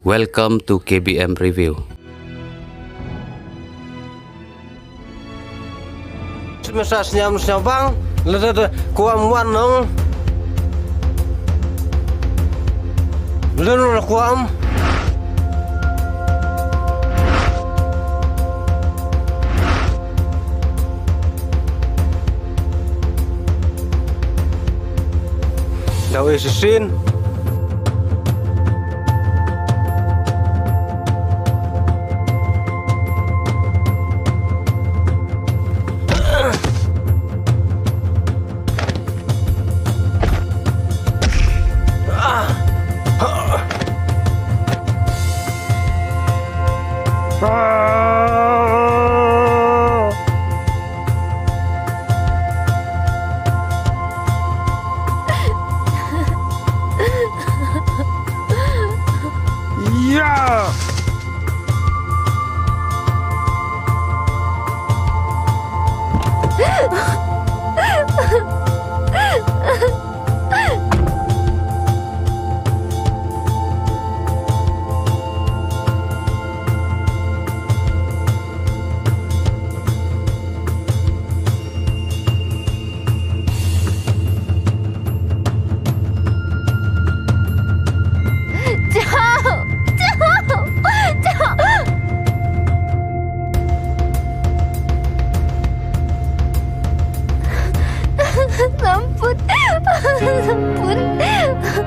Welcome to KBM Review. Masa senyum bang, lada kuam wan nong, lada kuam. Dawe sisin. Ampun, ampun.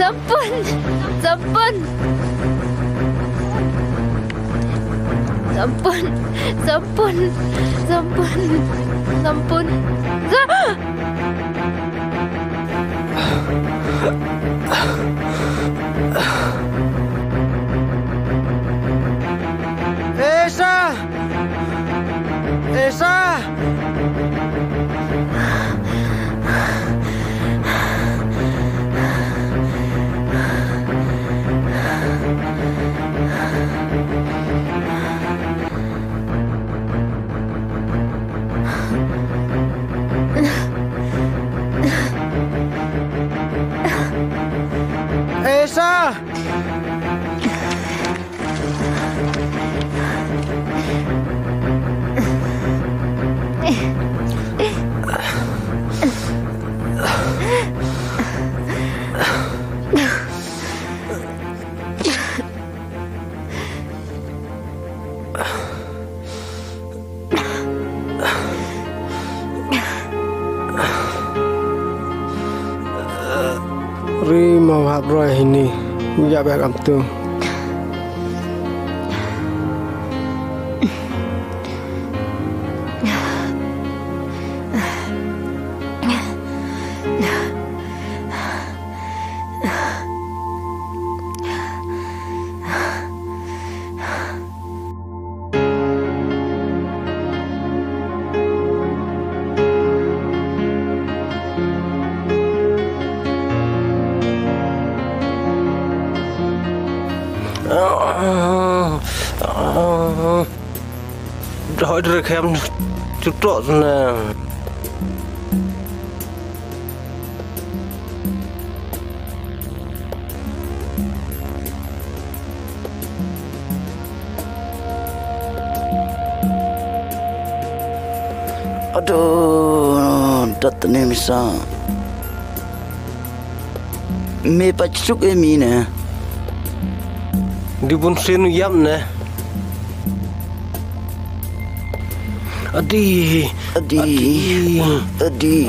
Sampun, sampun, sampun, sampun, sampun, sampun, sampun. Esa, Esa. Esa. Ri mau habroy ini, ya baik amtu. hỏi được em chút trộn nè. Aduh, datang ni misal. Me pacuk emi ne. Đi buôn xin yam nè. Adi, Adi, adi,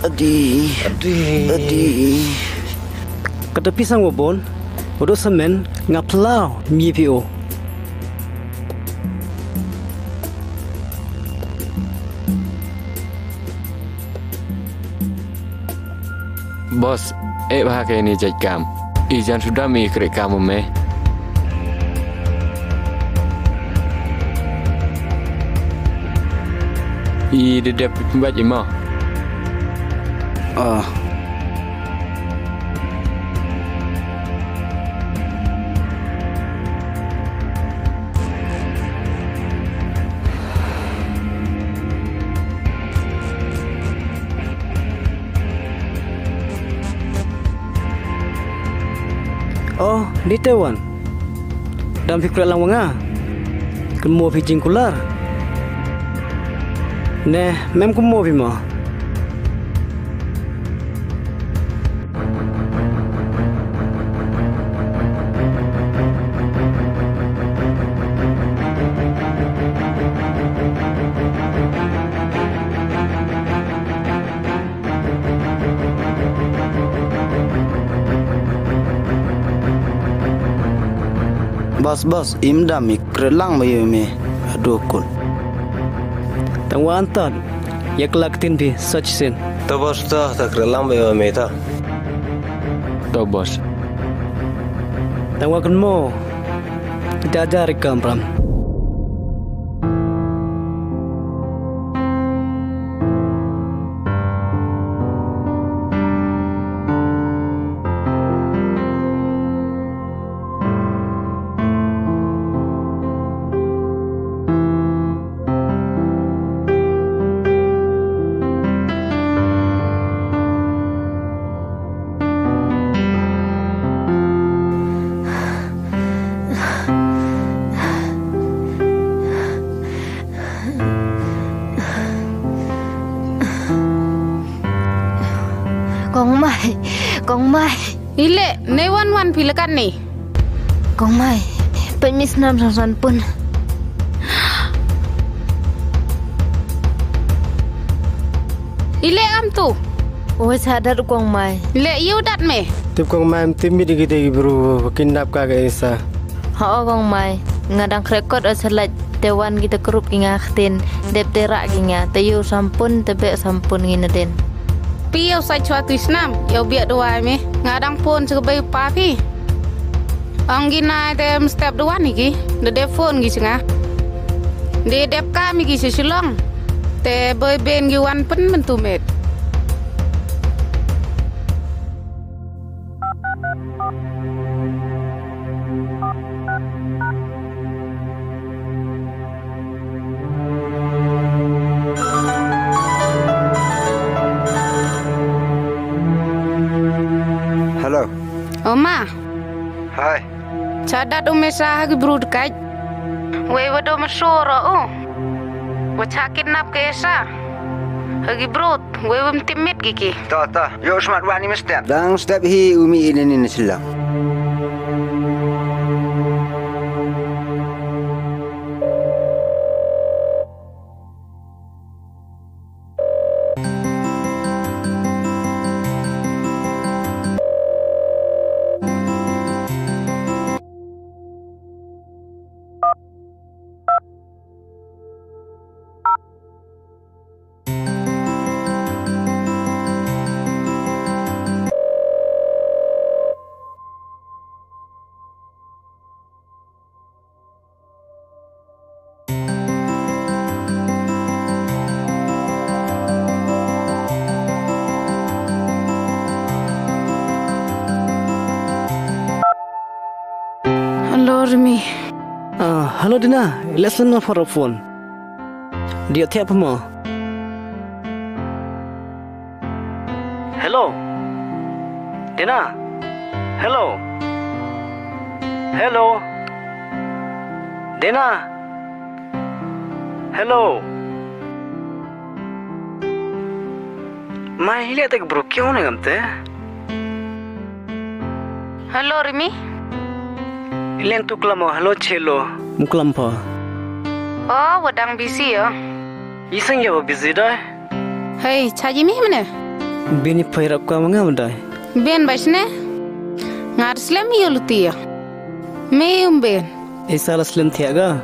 adi, adi. Kata pisang wabon, bodoh semen ngaplau MPO. Bos, pakai ini jajam. Izan sudah mikir kamu meh. Dia dapat pembaca mah. Ah. Oh, di Taiwan. Dan fikir lang wanga. Kemo pijing kular. Neh, mem kemo pima. Bos, imdam ikrelang bayu me. Aduh kun. Tangwa antat. Ya kelaktin pi such sin. Ta bos ta kerlang bayo me ta. Tahu bos. Tangwa kemo. Jajar ikam pram. Kong Mai. Ile, ne wan pilekan ni. Kong Mai. Pemis nam san pun. Ile am tu. Oh sadar Kong Mai. Ile you dat me. Tip kong mam timmi digi bro kidnap ka isa. Ha Kong Mai. Ngadang rekod asalat Taiwan kita kerup ngaktin dep terak ginga tayu sampun tebe sampun nginaden. Piau sai chua tu Islam, yau biak dua me. Ngadang pun sebagai papi. Ang gina dem step dua ni ki, de phone gi singa. De dep kami gi silong. Te boy ben gi wan pen mentu met. Hello. Oma, Hi. cadat umesa hagi brud kaj. Wewe do masoro oh. Wacha kidnap ke esa. Hagi brud, wewe mtimit giki. Ta. Yo smart wani mesti. Dang step hi umi ini ni silang. Hello Rumi. Hello Dina, listen for a phone. Dia tiap mo. Hello. Dina. Hello. Hello. Dina. Hello. Mai lihat ek bro क्यों नहीं गमते? Hello, Rimi. Ilian tu kelamo hello chelo. Muklam pa. Oh, wadang busy ya. Isang ya busy dah. Hey, caji mi mana? Bini pairap ka mga mandai. Ben basne? Ngar slam yuluti ya. Me ben. Isala slim tiaga.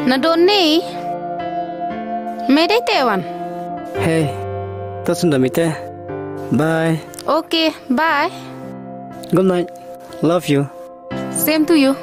Na doni. Me dai tewan. Hey, tu sunda mite. Bye. Okay, bye. Good night. Love you. Same to you.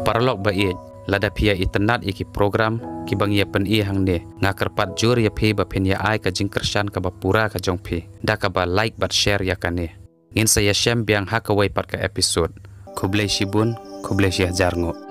Paralog ba lada pia itenat iki program ki bang ya pen hang ne ngakerpat jur ya phi ba pen ya ai ka jingkersan ka ba pura ka jong phi da ka ba like bat share ya kane ngin saya shem biang hakawai pat ka episode kublai shibun kublai jarngo